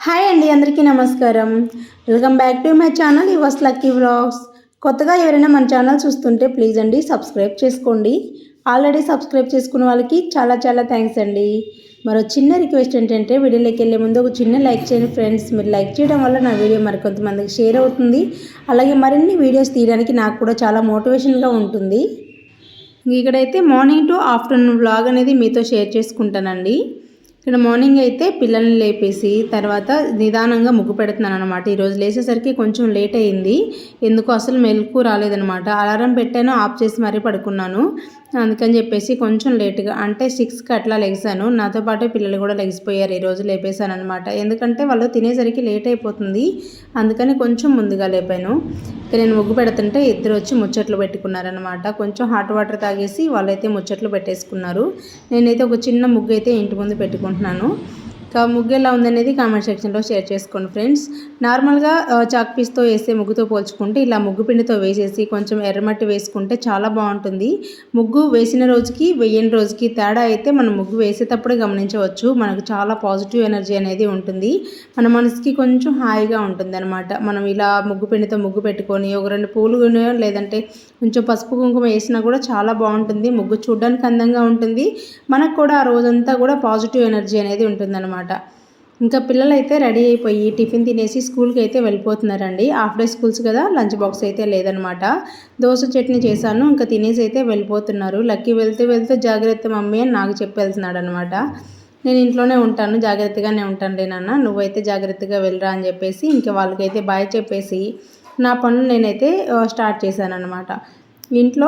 Hi అండి, అందరికీ నమస్కారం. Welcome back to my channel yours lucky vlogs. కొత్తగా ఎవరైనా మన ఛానల్ చూస్తుంటే ప్లీజ్ అండి సబ్స్క్రైబ్ చేసుకోండి. ఆల్రెడీ సబ్స్క్రైబ్ చేసుకున్న వాళ్ళకి చాలా చాలా థ్యాంక్స్ అండి. మరో చిన్న రిక్వెస్ట్ ఏంటంటే వీడియోలోకి వెళ్ళే ముందు ఒక చిన్న లైక్ చేయండి ఫ్రెండ్స్. మీరు లైక్ చేయడం వల్ల నా వీడియో మరికొంతమందికి షేర్ అవుతుంది. అలాగే మరిన్ని వీడియోస్ తీయడానికి నాకు కూడా చాలా మోటివేషన్గా ఉంటుంది. ఇక్కడైతే మార్నింగ్ టు ఆఫ్టర్నూన్ వ్లాగ్ అనేది మీతో షేర్ చేసుకుంటానండి. ఇక్కడ మార్నింగ్ అయితే పిల్లల్ని లేపేసి తర్వాత నిదానంగా ముగ్గు పెడుతున్నాను అనమాట. ఈరోజు లేచేసరికి కొంచెం లేట్ అయింది. ఎందుకో అసలు మెలకు రాలేదనమాట. అలారం పెట్టాను, ఆఫ్ చేసి మరీ పడుకున్నాను. అందుకని చెప్పేసి కొంచెం లేట్గా అంటే 6కి అట్లా లెగిసాను. నాతో పాటు పిల్లలు కూడా లెగిసిపోయారు. ఈరోజు లేపేశాను అనమాట. ఎందుకంటే వాళ్ళు తినేసరికి లేట్ అయిపోతుంది. అందుకని కొంచెం ముందుగా లేపాను. నేను ముగ్గు పెడుతుంటే ఇద్దరు వచ్చి ముచ్చట్లు పెట్టుకున్నారనమాట. కొంచెం హాట్ వాటర్ తాగేసి వాళ్ళైతే ముచ్చట్లు పెట్టేసుకున్నారు. నేనైతే ఒక చిన్న ముగ్గు అయితే ఇంటి ముందు పెట్టుకుంటున్నాను. ముగ్గు ఎలా ఉందనేది కామెంట్ సెక్షన్లో షేర్ చేసుకోండి ఫ్రెండ్స్. నార్మల్గా చాక్ పీస్తో వేసే ముగ్గుతో పోల్చుకుంటే ఇలా ముగ్గు పిండితో వేసేసి కొంచెం ఎర్రమట్టి వేసుకుంటే చాలా బాగుంటుంది. ముగ్గు వేసిన రోజుకి వేయని రోజుకి తేడా అయితే మనం ముగ్గు వేసేటప్పుడే గమనించవచ్చు. మనకు చాలా పాజిటివ్ ఎనర్జీ అనేది ఉంటుంది. మన మనసుకి కొంచెం హాయిగా ఉంటుంది అనమాట. మనం ఇలా ముగ్గు పిండితో ముగ్గు పెట్టుకొని ఒక 2 పూలు లేదంటే కొంచెం పసుపు కుంకుమ వేసినా కూడా చాలా బాగుంటుంది. ముగ్గు చూడడానికి అందంగా ఉంటుంది. మనకు కూడా ఆ రోజంతా కూడా పాజిటివ్ ఎనర్జీ అనేది ఉంటుందన్నమాట. ఇంకా పిల్లలు అయితే రెడీ అయిపోయి టిఫిన్ తినేసి స్కూల్కి అయితే వెళ్ళిపోతున్నారండి. హాఫ్ డే స్కూల్స్ కదా, లంచ్ బాక్స్ అయితే లేదనమాట. దోశ చట్నీ చేశాను, ఇంకా తినేసి అయితే వెళ్ళిపోతున్నారు. లక్కీ వెళ్తూ జాగ్రత్త మమ్మీ అని నాకు చెప్పి వెళ్తున్నాడు అనమాట. నేను ఇంట్లోనే ఉంటాను, జాగ్రత్తగానే ఉంటానులే నాన్న, నువ్వైతే జాగ్రత్తగా వెళ్ళరా అని చెప్పేసి ఇంకా వాళ్ళకైతే బాయ్ చెప్పేసి నా పనులు నేనైతే స్టార్ట్ చేశాను అనమాట. ఇంట్లో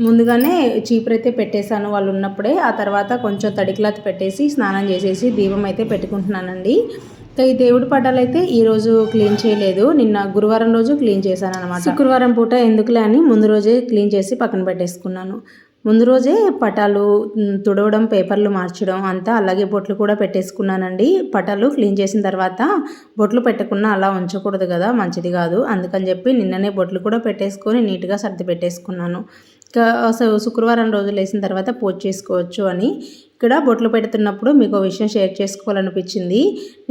ముందుగానే చీపురు అయితే పెట్టేశాను వాళ్ళు ఉన్నప్పుడే. ఆ తర్వాత కొంచెం తడి క్లాత్ పెట్టేసి స్నానం చేసేసి దీపం అయితే పెట్టుకుంటున్నానండి. ఈ దేవుడి పటాలు అయితే ఈరోజు క్లీన్ చేయలేదు. నిన్న గురువారం రోజు క్లీన్ చేశాను అనమాట. శుక్రవారం పూట ఎందుకులే అని ముందు రోజే క్లీన్ చేసి పక్కన పెట్టేసుకున్నాను. ముందు రోజే పటాలు తుడవడం, పేపర్లు మార్చడం అంతా, అలాగే బొట్లు కూడా పెట్టేసుకున్నానండి. పటాలు క్లీన్ చేసిన తర్వాత బొట్లు పెట్టకుండా అలా ఉంచకూడదు కదా, మంచిది కాదు. అందుకని చెప్పి నిన్ననే బొట్లు కూడా పెట్టేసుకొని నీట్గా సర్ది పెట్టేసుకున్నాను. శుక్రవారం రోజు లేచిన తర్వాత పూజ చేసుకోవచ్చు అని. ఇక్కడ బొట్లు పెడుతున్నప్పుడు మీకు విషయం షేర్ చేసుకోవాలనిపించింది.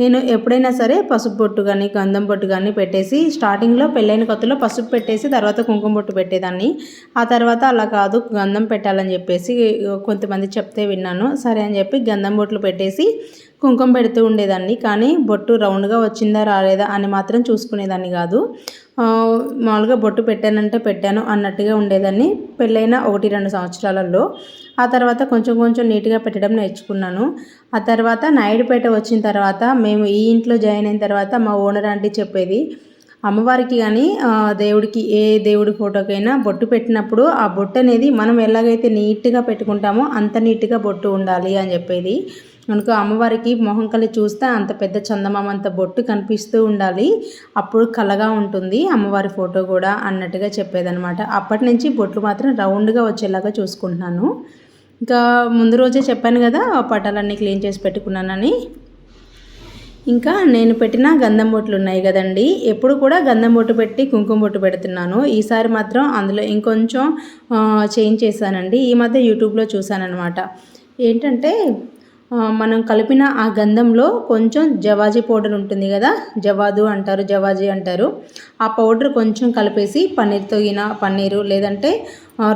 నేను ఎప్పుడైనా సరే పసుపు బొట్టు కానీ గంధం బొట్టు కానీ పెట్టేసి స్టార్టింగ్లో పెళ్ళైన కొత్తలో పసుపు పెట్టేసి తర్వాత కుంకుమ బొట్టు పెట్టేదాన్ని. ఆ తర్వాత అలా కాదు, గంధం పెట్టాలని చెప్పేసి కొంతమంది చెప్తే విన్నాను. సరే అని చెప్పి గంధం బొట్లు పెట్టేసి కుంకుమ పెడుతూ ఉండేదాన్ని. కానీ బొట్టు రౌండ్గా వచ్చిందా రాలేదా అని మాత్రం చూసుకునేదాన్ని కాదు. మామూలుగా బొట్టు పెట్టానంటే పెట్టాను అన్నట్టుగా ఉండేదాన్ని పెళ్ళైన 1-2 సంవత్సరాలలో. ఆ తర్వాత కొంచెం నీట్గా పెట్టడం నేర్చుకున్నాను. ఆ తర్వాత నాయుడుపేట వచ్చిన తర్వాత మేము ఈ ఇంట్లో జాయిన్ అయిన తర్వాత మా ఓనర్ ఆంటీ చెప్పేది, అమ్మవారికి కానీ దేవుడికి ఏ దేవుడి ఫోటోకైనా బొట్టు పెట్టినప్పుడు ఆ బొట్టు అనేది మనం ఎలాగైతే నీట్గా పెట్టుకుంటామో అంత నీట్గా బొట్టు ఉండాలి అని చెప్పేది. మనకు అమ్మవారికి మొహం కలి చూస్తే అంత పెద్ద చందమామ అంత బొట్టు కనిపిస్తూ ఉండాలి, అప్పుడు కలగా ఉంటుంది అమ్మవారి ఫోటో కూడా అన్నట్టుగా చెప్పేదనమాట. అప్పటి నుంచి బొట్లు మాత్రం రౌండ్గా వచ్చేలాగా చూసుకుంటున్నాను. ఇంకా ముందు రోజే చెప్పాను కదా పటాలన్నీ క్లీన్ చేసి పెట్టుకున్నానని. ఇంకా నేను పెట్టిన గంధం బొట్లు ఉన్నాయి కదండి, ఎప్పుడు కూడా గంధం బొట్టు పెట్టి కుంకుమ బొట్టు పెడుతున్నాను. ఈసారి మాత్రం అందులో ఇంకొంచెం చేంజ్ చేశానండి. ఈ మధ్య యూట్యూబ్లో చూశానమాట. ఏంటంటే మనం కలిపిన ఆ గంధంలో కొంచెం జవాజీ పౌడర్ ఉంటుంది కదా, జవాదు అంటారు, జవాజీ అంటారు. ఆ పౌడర్ కొంచెం కలిపేసి పన్నీరు లేదంటే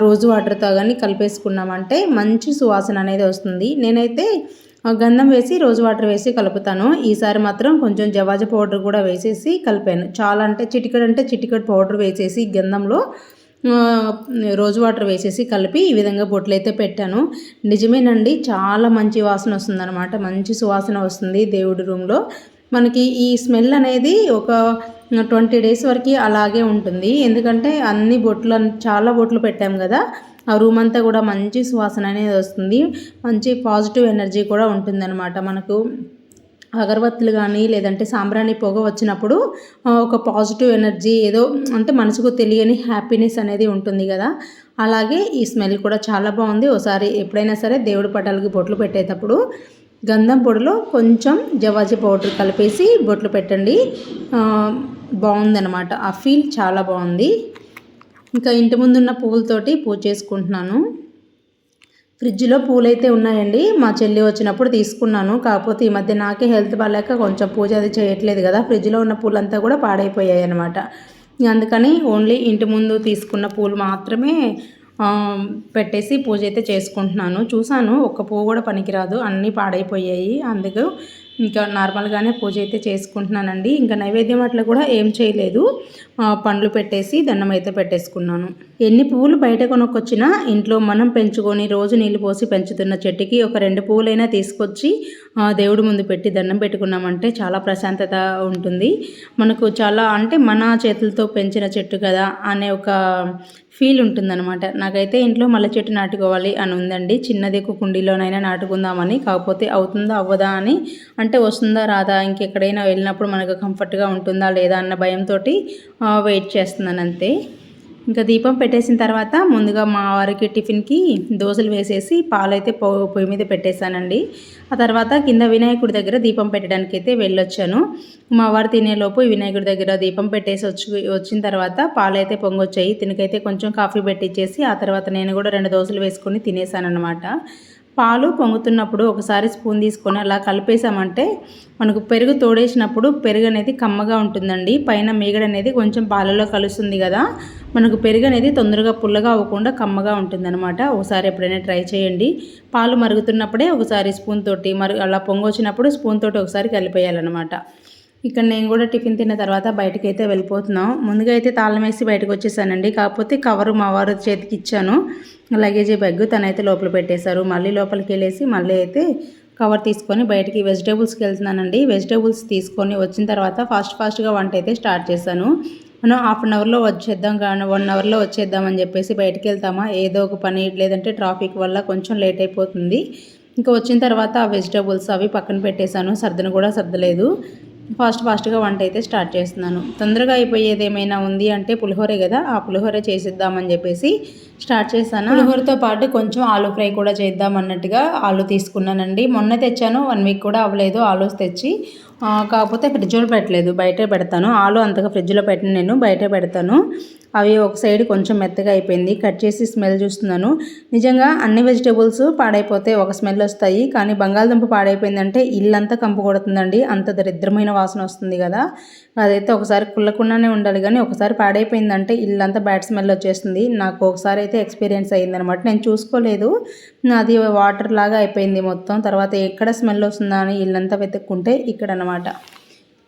రోజు వాటర్తో కానీ కలిపేసుకున్నామంటే మంచి సువాసన అనేది వస్తుంది. నేనైతే గంధం వేసి రోజు వాటర్ వేసి కలుపుతాను. ఈసారి మాత్రం కొంచెం జవాజీ పౌడర్ కూడా వేసేసి కలిపాను. చాలా అంటే చిటికెడు పౌడర్ వేసేసి గంధంలో రోజు వాటర్ వేసేసి కలిపి ఈ విధంగా బొట్లు అయితే పెట్టాను. నిజమేనండి, చాలా మంచి వాసన వస్తుందన్నమాట. మంచి సువాసన వస్తుంది దేవుడి రూమ్లో. మనకి ఈ స్మెల్ అనేది ఒక 20 డేస్ వరకు అలాగే ఉంటుంది. ఎందుకంటే చాలా బొట్లు పెట్టాం కదా, ఆ రూమ్ అంతా కూడా మంచి సువాసన అనేది వస్తుంది. మంచి పాజిటివ్ ఎనర్జీ కూడా ఉంటుందన్నమాట. మనకు అగరబత్తులు కానీ లేదంటే సాంబ్రాణి పొగ వచ్చినప్పుడు ఒక పాజిటివ్ ఎనర్జీ ఏదో అంటే మనసుకు తెలియని హ్యాపీనెస్ అనేది ఉంటుంది కదా, అలాగే ఈ స్మెల్ కూడా చాలా బాగుంది. ఒకసారి ఎప్పుడైనా సరే దేవుడి పటాలకి బొట్లు పెట్టేటప్పుడు గంధం పొడిలో కొంచెం జవాజీ పౌడర్ కలిపేసి బొట్లు పెట్టండి, బాగుందన్నమాట. ఆ ఫీల్ చాలా బాగుంది. ఇంకా ఇంటి ముందున్న పువ్వులతోటి పూజ చేసుకుంటున్నాను. ఫ్రిడ్జ్లో పూలైతే ఉన్నాయండి. మా చెల్లి వచ్చినప్పుడు తీసుకున్నాను. కాకపోతే ఈ మధ్య నాకే హెల్త్ బాగాలేక కొంచెం పూజ అది చేయట్లేదు కదా, ఫ్రిడ్జ్లో ఉన్న పూలంతా కూడా పాడైపోయాయి అనమాట. అందుకని ఓన్లీ ఇంటి ముందు తీసుకున్న పూలు మాత్రమే పెట్టేసి పూజ అయితే చేసుకుంటున్నాను. చూసాను ఒక్క పువ్వు కూడా పనికిరాదు, అన్నీ పాడైపోయాయి. అందుకు ఇంకా నార్మల్గానే పూజ అయితే చేసుకుంటున్నానండి. ఇంకా నైవేద్యం అట్లా కూడా ఏం చేయలేదు, పండ్లు పెట్టేసి దండం అయితే పెట్టేసుకున్నాను. ఎన్ని పువ్వులు బయట కొనుక్కొచ్చినా ఇంట్లో మనం పెంచుకొని రోజు నీళ్ళు పోసి పెంచుతున్న చెట్టుకి ఒక 2 పువ్వులైనా తీసుకొచ్చి దేవుడి ముందు పెట్టి దండం పెట్టుకున్నామంటే చాలా ప్రశాంతత ఉంటుంది. మనకు చాలా అంటే మన చేతులతో పెంచిన చెట్టు కదా అనే ఒక ఫీల్ ఉంటుందన్నమాట. నాకైతే ఇంట్లో మల్లె చెట్టు నాటుకోవాలి అని ఉందండి. చిన్నది కుండీలోనైనా నాటుకుందామని, కాకపోతే అవుతుందా అవ్వదా అని, అంటే వస్తుందా రాదా, ఇంకెక్కడైనా వెళ్ళినప్పుడు మనకు కంఫర్ట్గా ఉంటుందా లేదా అన్న భయంతో వెయిట్ చేస్తున్నాను అంతే. ఇంకా దీపం పెట్టేసిన తర్వాత ముందుగా మా వారికి టిఫిన్కి దోశలు వేసేసి పాలైతే పొయ్యి మీద పెట్టేశానండి. ఆ తర్వాత కింద వినాయకుడి దగ్గర దీపం పెట్టడానికి అయితే వెళ్ళొచ్చాను. మా వారు తినేలోపు వినాయకుడి దగ్గర దీపం పెట్టేసి వచ్చిన తర్వాత పాలైతే పొంగొచ్చాయి. తినకైతే కొంచెం కాఫీ పెట్టించేసి ఆ తర్వాత నేను కూడా 2 దోశలు వేసుకొని తినేసానన్నమాట. పాలు పొంగుతున్నప్పుడు ఒకసారి స్పూన్ తీసుకొని అలా కలిపేసామంటే మనకు పెరుగు తోడేసినప్పుడు పెరుగు అనేది కమ్మగా ఉంటుందండి. పైన మీగడ అనేది కొంచెం పాలలో కలుస్తుంది కదా, మనకు పెరుగు అనేది తొందరగా పుల్లగా అవ్వకుండా కమ్మగా ఉంటుందన్నమాట. ఒకసారి ఎప్పుడైనా ట్రై చేయండి. పాలు మరుగుతున్నప్పుడే ఒకసారి స్పూన్ తోటి అలా పొంగొచ్చినప్పుడు స్పూన్ తోటి ఒకసారి కలిపేయాలన్నమాట. ఇక్కడ నేను కూడా టిఫిన్ తిన్న తర్వాత బయటకైతే వెళ్ళిపోతున్నాం. ముందుగా అయితే తాళం వేసి బయటకు వచ్చేసానండి. కాకపోతే కవరు మా వారు చేతికి ఇచ్చాను, లగేజీ బ్యాగ్ తనైతే లోపల పెట్టేశారు. మళ్ళీ లోపలికి వెళ్ళేసి మళ్ళీ అయితే కవర్ తీసుకొని బయటికి వెజిటేబుల్స్కి వెళ్తున్నానండి. వెజిటేబుల్స్ తీసుకొని వచ్చిన తర్వాత ఫాస్ట్గా వంట అయితే స్టార్ట్ చేశాను. మనం హాఫ్ అన్ అవర్లో వచ్చేద్దాం కానీ 1 అవర్లో వచ్చేద్దామని చెప్పేసి బయటికి వెళ్తామా, ఏదో ఒక పని లేదంటే ట్రాఫిక్ వల్ల కొంచెం లేట్ అయిపోతుంది. ఇంకా వచ్చిన తర్వాత ఆ వెజిటేబుల్స్ అవి పక్కన పెట్టేశాను, సర్దను కూడా సర్దలేదు. ఫాస్ట్గా వంట అయితే స్టార్ట్ చేస్తున్నాను. తొందరగా అయిపోయేది ఏమైనా ఉంది అంటే పులిహోరే కదా, ఆ పులిహోర చేసిద్దామని చెప్పేసి స్టార్ట్ చేశాను. పులిహోరతో పాటు కొంచెం ఆలూ ఫ్రై కూడా చేద్దాం అన్నట్టుగా ఆలూ తీసుకున్నానండి. మొన్న తెచ్చాను, 1 వీక్ కూడా అవ్వలేదు ఆలూస్ తెచ్చి. కాకపోతే ఫ్రిడ్జ్లో పెట్టలేదు, బయటే పెడతాను. ఆలు అంతగా ఫ్రిడ్జ్లో పెట్టను, నేను బయటే పెడతాను. అవి ఒక సైడ్ కొంచెం మెత్తగా అయిపోయింది, కట్ చేసి స్మెల్ చూస్తున్నాను. నిజంగా అన్ని వెజిటేబుల్స్ పాడైపోతే ఒక స్మెల్ వస్తాయి, కానీ బంగాళదుంప పాడైపోయిందంటే ఇల్లంతా కంపు కొడుతుందండి. అంత దరిద్రమైన వాసన వస్తుంది కదా, అదైతే ఒకసారి కుళ్ళకుండానే ఉండాలి, కానీ ఒకసారి పాడైపోయిందంటే ఇల్లంతా బ్యాడ్ స్మెల్ వచ్చేస్తుంది. నాకు ఒకసారి అయితే ఎక్స్పీరియన్స్ అయ్యిందనమాట. నేను చూసుకోలేదు, అది వాటర్ లాగా అయిపోయింది మొత్తం. తర్వాత ఎక్కడ స్మెల్ వస్తుందా అని ఇల్లంతా వెతుక్కుంటే ఇక్కడ అనమాట.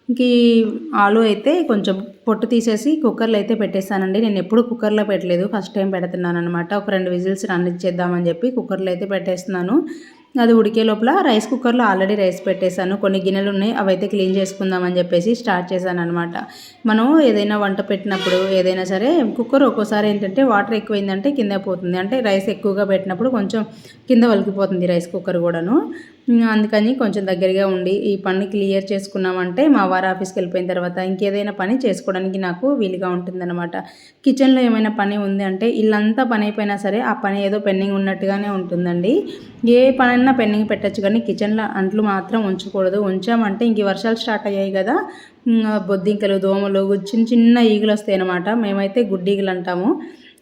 ఇంక ఆలు అయితే కొంచెం పొట్టు తీసేసి కుక్కర్లో అయితే పెట్టేస్తానండి. నేను ఎప్పుడు కుక్కర్లో పెట్టలేదు, ఫస్ట్ టైం పెడుతున్నాను అనమాట. ఒక 2 విజిల్స్ రానిచ్చేద్దామని చెప్పి కుక్కర్లో అయితే పెట్టేస్తున్నాను. అది ఉడికే లోపల రైస్ కుక్కర్లో ఆల్రెడీ రైస్ పెట్టేశాను. కొన్ని గిన్నెలు ఉన్నాయి, అవైతే క్లీన్ చేసుకుందామని చెప్పేసి స్టార్ట్ చేశాను అనమాట. మనం ఏదైనా వంట పెట్టినప్పుడు ఏదైనా సరే కుక్కర్ ఒక్కోసారి ఏంటంటే వాటర్ ఎక్కువైందంటే కింద పోతుంది, అంటే రైస్ ఎక్కువగా పెట్టినప్పుడు కొంచెం కింద వలికిపోతుంది రైస్ కుక్కర్ కూడాను. అందుకని కొంచెం దగ్గరగా ఉండి ఈ పని క్లియర్ చేసుకున్నామంటే మా వారు ఆఫీస్కి వెళ్ళిపోయిన తర్వాత ఇంకేదైనా పని చేసుకోవడానికి నాకు వీలుగా ఉంటుందన్నమాట. కిచెన్లో ఏమైనా పని ఉంది అంటే ఇల్లంతా పని అయిపోయినా సరే ఆ పని ఏదో పెండింగ్ ఉన్నట్టుగానే ఉంటుందండి. ఏ పనైనా పెండింగ్ పెట్టచ్చు, కానీ కిచెన్లో అంట్లు మాత్రం ఉంచకూడదు. ఉంచామంటే ఇంక వర్షాలు స్టార్ట్ అయ్యాయి కదా, బొద్దింకలు, దోమలు, చిన్న ఈగలు వస్తాయి అన్నమాట. మేమైతే గుడ్డీగలు అంటాము,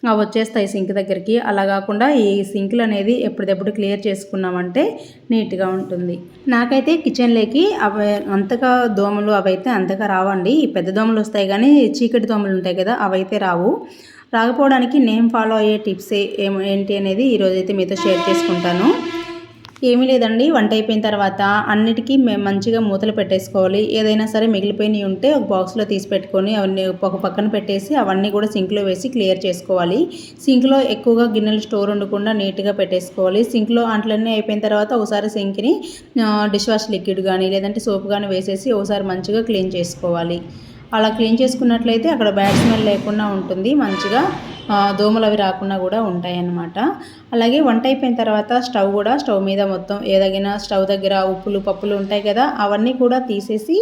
అవి వచ్చేస్తాయి సింక్ దగ్గరికి. అలా కాకుండా ఈ సింకులు అనేది ఎప్పటికప్పుడు క్లియర్ చేసుకున్నామంటే నీట్గా ఉంటుంది. నాకైతే కిచెన్లోకి అవి అంతగా దోమలు అవైతే అంతగా రావండి. ఈ పెద్ద దోమలు వస్తాయి, కానీ చీకటి దోమలు ఉంటాయి కదా అవైతే రావు. రాకపోవడానికి నేను ఫాలో అయ్యే టిప్స్ ఏంటి అనేది ఈరోజైతే మీతో షేర్ చేసుకుంటాను. ఏమీ లేదండి, వంట అయిపోయిన తర్వాత అన్నిటికీ మేము మంచిగా మూతలు పెట్టేసుకోవాలి. ఏదైనా సరే మిగిలిపోయినవి ఉంటే ఒక బాక్స్లో తీసి పెట్టుకొని అవన్నీ ఒక పక్కన పెట్టేసి అవన్నీ కూడా సింక్లో వేసి క్లియర్ చేసుకోవాలి. సింక్లో ఎక్కువగా గిన్నెలు స్టోర్ ఉండకుండా నీట్గా పెట్టేసుకోవాలి. సింక్లో అంట్లన్నీ అయిపోయిన తర్వాత ఒకసారి సింక్ని డిష్ వాష్ లిక్విడ్ కానీ లేదంటే సోప్ కానీ వేసేసి ఒకసారి మంచిగా క్లీన్ చేసుకోవాలి. అలా క్లీన్ చేసుకున్నట్లయితే అక్కడ బ్యాడ్ స్మెల్ లేకుండా ఉంటుంది, మంచిగా దోమలు అవి రాకుండా కూడా ఉంటాయి అన్నమాట. అలాగే వంట అయిపోయిన తర్వాత స్టవ్ మీద మొత్తం ఏదైనా స్టవ్ దగ్గర ఉప్పులు పప్పులు ఉంటాయి కదా అవన్నీ కూడా తీసేసి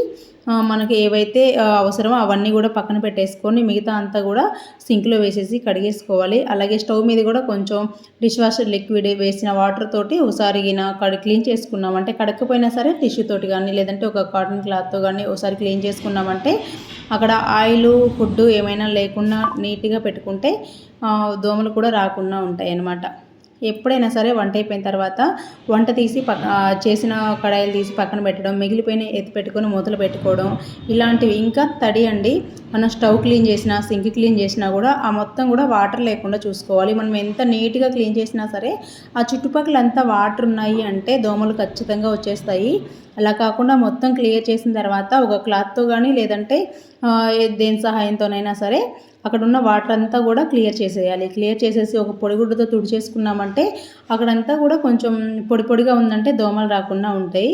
మనకి ఏవైతే అవసరమో అవన్నీ కూడా పక్కన పెట్టేసుకొని మిగతా అంతా కూడా సింక్లో వేసేసి కడిగేసుకోవాలి. అలాగే స్టవ్ మీద కూడా కొంచెం డిష్ వాషర్ లిక్విడ్ వేసిన వాటర్ తోటి ఒకసారి క్లీన్ చేసుకున్నామంటే, కడకపోయినా సరే టిష్యూ తోటి కానీ లేదంటే ఒక కాటన్ క్లాత్తో కానీ ఒకసారి క్లీన్ చేసుకున్నామంటే అక్కడ ఆయిల్ ఫుడ్ ఏమైనా లేకుండా నీట్గా పెట్టుకుంటే దోమలు కూడా రాకుండా ఉంటాయి అన్నమాట. ఎప్పుడైనా సరే వంట అయిపోయిన తర్వాత వంట తీసి చేసిన కడాయిలు తీసి పక్కన పెట్టడం, మిగిలిపోయిన ఎత్తి పెట్టుకొని మూతలు పెట్టుకోవడం ఇలాంటివి. ఇంకా తడి అండి, మనం స్టవ్ క్లీన్ చేసినా సింక్ క్లీన్ చేసినా కూడా ఆ మొత్తం కూడా వాటర్ లేకుండా చూసుకోవాలి. మనం ఎంత నీట్గా క్లీన్ చేసినా సరే ఆ చుట్టుపక్కల అంతా వాటర్ ఉన్నాయి అంటే దోమలు ఖచ్చితంగా వచ్చేస్తాయి. అలా కాకుండా మొత్తం క్లియర్ చేసిన తర్వాత ఒక క్లాత్తో కానీ లేదంటే దేని సహాయంతోనైనా సరే అక్కడ ఉన్న వాటర్ అంతా కూడా క్లియర్ చేసేయాలి. క్లియర్ చేసేసి ఒక పొడిగుడ్డతో తుడిచేసుకున్నామంటే అక్కడంతా కూడా కొంచెం పొడి పొడిగా ఉందంటే దోమలు రాకుండా ఉంటాయి.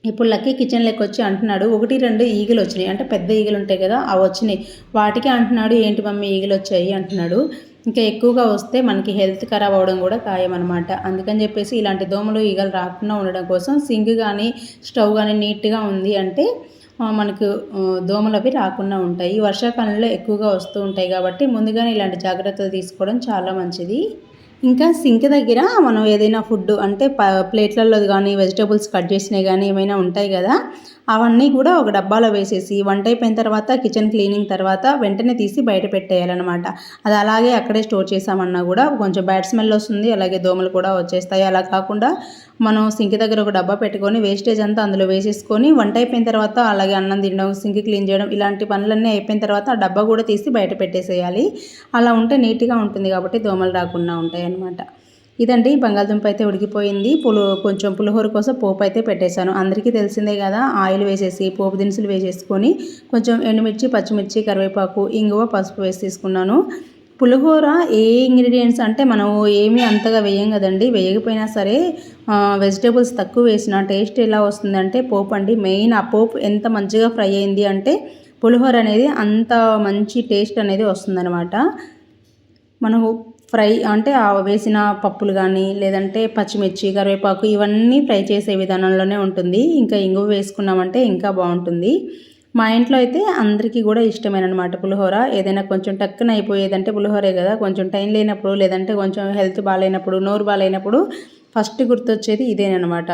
ఇప్పుడు లక్కీ కిచెన్లోకి వచ్చి అంటున్నాడు, 1-2 ఈగలు వచ్చినాయి, అంటే పెద్ద ఈగలు ఉంటాయి కదా అవి వచ్చినాయి. వాటికి అంటున్నాడు, ఏంటి మమ్మీ ఈగలు వచ్చాయి అంటున్నాడు. ఇంకా ఎక్కువగా వస్తే మనకి హెల్త్ ఖరాబ్ అవ్వడం కూడా ఖాయం అనమాట. అందుకని చెప్పేసి ఇలాంటి దోమలు ఈగలు రాకుండా ఉండడం కోసం సింక్ కానీ స్టవ్ కానీ నీట్గా ఉంది అంటే మనకు దోమలు అవి రాకుండా ఉంటాయి. వర్షాకాలంలో ఎక్కువగా వస్తూ ఉంటాయి కాబట్టి ముందుగానే ఇలాంటి జాగ్రత్తలు తీసుకోవడం చాలా మంచిది. ఇంకా సింక్ దగ్గర మనం ఏదైనా ఫుడ్ అంటే ప్లేట్లలో కానీ వెజిటేబుల్స్ కట్ చేసినవి కానీ ఏమైనా ఉంటాయి కదా, అవన్నీ కూడా ఒక డబ్బాలో వేసేసి వంట అయిపోయిన తర్వాత కిచెన్ క్లీనింగ్ తర్వాత వెంటనే తీసి బయట పెట్టేయాలన్నమాట. అది అలాగే అక్కడే స్టోర్ చేసామన్నా కూడా కొంచెం బ్యాడ్ స్మెల్ వస్తుంది, అలాగే దోమలు కూడా వచ్చేస్తాయి. అలా కాకుండా మనం సింక్ దగ్గర ఒక డబ్బా పెట్టుకొని వేస్టేజ్ అంతా అందులో వేసేసుకొని వంట అయిపోయిన తర్వాత అలాగే అన్నం తినడం, సింక్ క్లీన్ చేయడం ఇలాంటి పనులన్నీ అయిపోయిన తర్వాత ఆ డబ్బా కూడా తీసి బయట పెట్టేసేయాలి. అలా ఉంటే నీట్గా ఉంటుంది కాబట్టి దోమలు రాకుండా ఉంటాయి అన్నమాట. ఇదండి, బంగాళదుంప అయితే ఉడికిపోయింది. కొంచెం పులిహోర కోసం పోపు అయితే పెట్టేశాను. అందరికీ తెలిసిందే కదా, ఆయిల్ వేసేసి పోపు దినుసులు వేసేసుకొని కొంచెం ఎండుమిర్చి, పచ్చిమిర్చి, కరివేపాకు, ఇంగువ, పసుపు వేసి తీసుకున్నాను. పులిహోర ఏ ఇంగ్రీడియంట్స్ అంటే మనం ఏమీ అంతగా వేయం కదండి, వేయకపోయినా సరే వెజిటేబుల్స్ తక్కువ వేసిన టేస్ట్ ఎలా వస్తుందంటే పోపు అండి మెయిన్. ఆ పోపు ఎంత మంచిగా ఫ్రై అయింది అంటే పులిహోర అనేది అంత మంచి టేస్ట్ అనేది వస్తుందన్నమాట. మనము ఫ్రై అంటే వేసిన పప్పులు కానీ లేదంటే పచ్చిమిర్చి, కరివేపాకు ఇవన్నీ ఫ్రై చేసే విధానంలోనే ఉంటుంది. ఇంకా ఇంగువ వేసుకున్నామంటే ఇంకా బాగుంటుంది. మా ఇంట్లో అయితే అందరికీ కూడా ఇష్టమేనమాట పులిహోర. ఏదైనా కొంచెం టక్కున అయిపోయేదంటే పులిహోరే కదా. కొంచెం టైం లేనప్పుడు లేదంటే కొంచెం హెల్త్ బాగాలేనప్పుడు, నోరు బాగాలేనప్పుడు ఫస్ట్ గుర్తొచ్చేది ఇదేనమాట.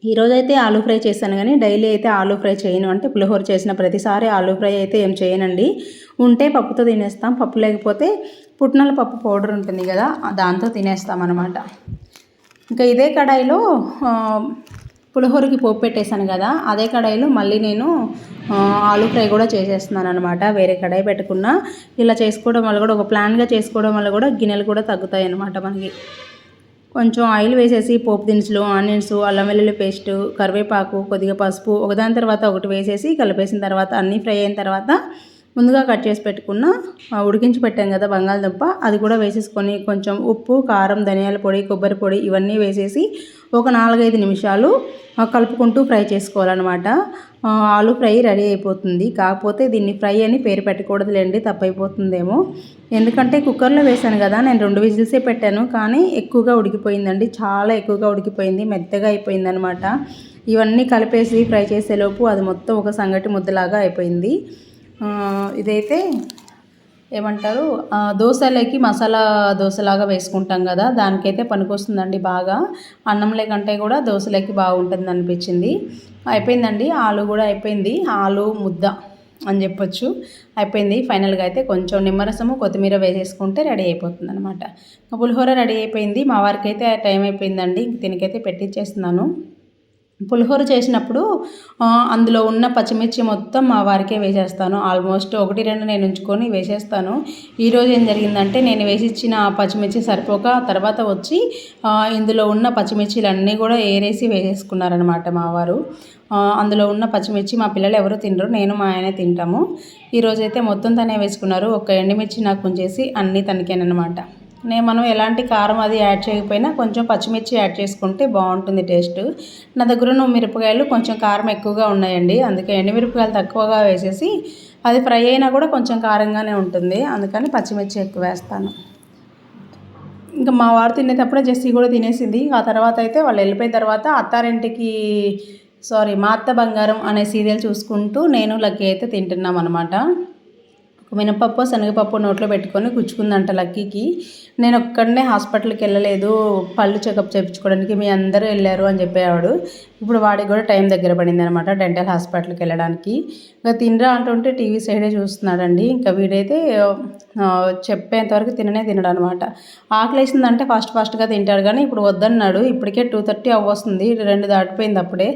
ఈరోజైతే ఆలూ ఫ్రై చేశాను కానీ డైలీ అయితే ఆలూ ఫ్రై చేయను. అంటే పులిహోర చేసిన ప్రతిసారి ఆలూ ఫ్రై అయితే ఏం చేయనండి. ఉంటే పప్పుతో తినేస్తాం, పప్పు లేకపోతే పుట్నాల పప్పు పౌడర్ ఉంటుంది కదా దాంతో తినేస్తాం అనమాట. ఇంకా ఇదే కడాయిలో పులిహోరకి పోపు పెట్టేశాను కదా, అదే కడాయిలో మళ్ళీ నేను ఆలూ ఫ్రై కూడా చేసేస్తున్నాను అనమాట. వేరే కడాయి పెట్టుకున్నా. ఇలా చేసుకోవడం వల్ల కూడా ఒక ప్లాన్గా చేసుకోవడం వల్ల కూడా గిన్నెలు కూడా తగ్గుతాయి అన్నమాట మనకి. కొంచెం ఆయిల్ వేసేసి పోపు దినుసులు, ఆనియన్స్, అల్లం వెల్లుల్లి పేస్టు, కరివేపాకు, కొద్దిగా పసుపు ఒకదాని తర్వాత ఒకటి వేసేసి కలిపేసిన తర్వాత అన్నీ ఫ్రై అయిన తర్వాత ముందుగా కట్ చేసి పెట్టుకున్న ఉడికించి పెట్టాం కదా బంగాళదుంప, అది కూడా వేసేసుకొని కొంచెం ఉప్పు, కారం, ధనియాల పొడి, కొబ్బరి పొడి ఇవన్నీ వేసేసి ఒక 4-5 నిమిషాలు కలుపుకుంటూ ఫ్రై చేసుకోవాలన్నమాట. ఆలూ ఫ్రై రెడీ అయిపోతుంది. కాకపోతే దీన్ని ఫ్రై అని పేరు పెట్టకూడదులేండి, తప్పైపోతుందేమో. ఎందుకంటే కుక్కర్లో వేసాను కదా, నేను 2 విజిల్సే పెట్టాను కానీ ఎక్కువగా ఉడికిపోయిందండి, చాలా ఎక్కువగా ఉడికిపోయింది, మెత్తగా అయిపోయిందనమాట. ఇవన్నీ కలిపేసి ఫ్రై చేసేలోపు అది మొత్తం ఒక సంగటి ముద్దలాగా అయిపోయింది. ఇదైతే ఏమంటారు, దోశలోకి మసాలా దోశలాగా వేసుకుంటాం కదా, దానికైతే పనికొస్తుందండి బాగా. అన్నంలో కంటే కూడా దోశలోకి బాగుంటుంది అనిపించింది. అయిపోయిందండి, ఆలు కూడా అయిపోయింది. ఆలు ముద్ద అని చెప్పొచ్చు, అయిపోయింది. ఫైనల్గా అయితే కొంచెం నిమ్మరసము, కొత్తిమీర వేసేసుకుంటే రెడీ అయిపోతుంది అనమాట. పులిహోర రెడీ అయిపోయింది. మా వారికి అయితే టైం అయిపోయిందండి, దీనికైతే పెట్టించేస్తున్నాను. పులిహోర చేసినప్పుడు అందులో ఉన్న పచ్చిమిర్చి మొత్తం మా వారికే వేసేస్తాను. ఆల్మోస్ట్ 1-2 నేను ఉంచుకొని వేసేస్తాను. ఈరోజు ఏం జరిగిందంటే నేను వేసిచ్చిన పచ్చిమిర్చి సరిపోక తర్వాత వచ్చి ఇందులో ఉన్న పచ్చిమిర్చిలన్నీ కూడా ఏరేసి వేసేసుకున్నారనమాట మా వారు. అందులో ఉన్న పచ్చిమిర్చి మా పిల్లలు ఎవరు తినరు, నేను మా ఆయనే తింటాము. ఈరోజైతే మొత్తం తనే వేసుకున్నారు. ఒక ఎండుమిర్చి నాకు ఉంచేసి అన్నీ తనకేనమాట. మనం ఎలాంటి కారం అది యాడ్ చేయకపోయినా కొంచెం పచ్చిమిర్చి యాడ్ చేసుకుంటే బాగుంటుంది టేస్ట్. నా దగ్గర ఉన్న మిరపకాయలు కొంచెం కారం ఎక్కువగా ఉన్నాయండి, అందుకే ఎండుమిరపకాయలు తక్కువగా వేసేసి అది ఫ్రై అయినా కూడా కొంచెం కారంగానే ఉంటుంది, అందుకని పచ్చిమిర్చి ఎక్కువ వేస్తాను. ఇంకా మా వారు తినేటప్పుడే జెస్సీ కూడా తినేసింది. ఆ తర్వాత అయితే వాళ్ళు వెళ్ళిపోయిన తర్వాత మా అత్త బంగారం అనే సీరియల్ చూసుకుంటూ నేను లక్కీ అయితే తింటున్నాం అనమాట. మినపప్పు, శనగపప్పు నోట్లో పెట్టుకొని గుచ్చుకుందంట లక్కీకి. నేను ఒక్కడనే హాస్పిటల్కి వెళ్ళలేదు, పళ్ళు చెకప్ చేయించుకోవడానికి, మీ అందరూ వెళ్ళారు అని చెప్పేవాడు. ఇప్పుడు వాడికి కూడా టైం దగ్గర పడింది అనమాట డెంటల్ హాస్పిటల్కి వెళ్ళడానికి. ఇంకా తినరా అంటుంటే టీవీ సైడే చూస్తున్నాడండి. ఇంకా వీడైతే చెప్పేంతవరకు తినడు అనమాట. ఆకలేసిందంటే ఫాస్ట్గా తింటాడు, కానీ ఇప్పుడు వద్దన్నాడు. ఇప్పటికే 2:30 అవ్వస్తుంది, 2 దాటిపోయింది అప్పుడే.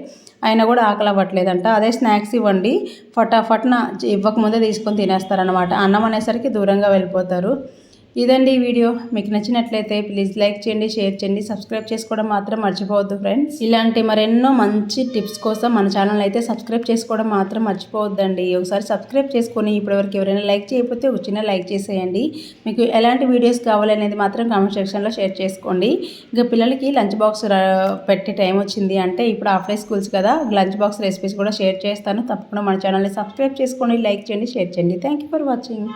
అయినా కూడా ఆకలి అవ్వట్లేదంట. అదే స్నాక్స్ ఇవ్వండి, ఫటాఫట్న ఇవ్వకముందే తీసుకొని తినేస్తారనమాట. అన్నం అనేసరికి దూరంగా వెళ్ళిపోతారు. ఇదండి ఈ వీడియో. మీకు నచ్చినట్లయితే ప్లీజ్ లైక్ చేయండి, షేర్ చేయండి, సబ్స్క్రైబ్ చేసుకోవడం మాత్రం మర్చిపోవద్దు ఫ్రెండ్స్. ఇలాంటి మరెన్నో మంచి టిప్స్ కోసం మన ఛానల్ అయితే సబ్స్క్రైబ్ చేసుకోవడం మాత్రం మర్చిపోవద్దండి. ఒకసారి సబ్స్క్రైబ్ చేసుకొని ఇప్పటివరకు ఎవరైనా లైక్ చేయకపోతే ఒక చిన్న లైక్ చేసేయండి. మీకు ఎలాంటి వీడియోస్ కావాలనేది మాత్రం కామెంట్ సెక్షన్లో షేర్ చేసుకోండి. ఇంకా పిల్లలకి లంచ్ బాక్స్ పెట్టే టైం వచ్చింది అంటే ఇప్పుడు హాఫ్ డే స్కూల్స్ కదా, లంచ్ బాక్స్ రెసిపీస్ కూడా షేర్ చేస్తాను. తప్పకుండా మన ఛానల్ని సబ్స్క్రైబ్ చేసుకోండి, లైక్ చేయండి, షేర్ చేయండి. Thank you for watching.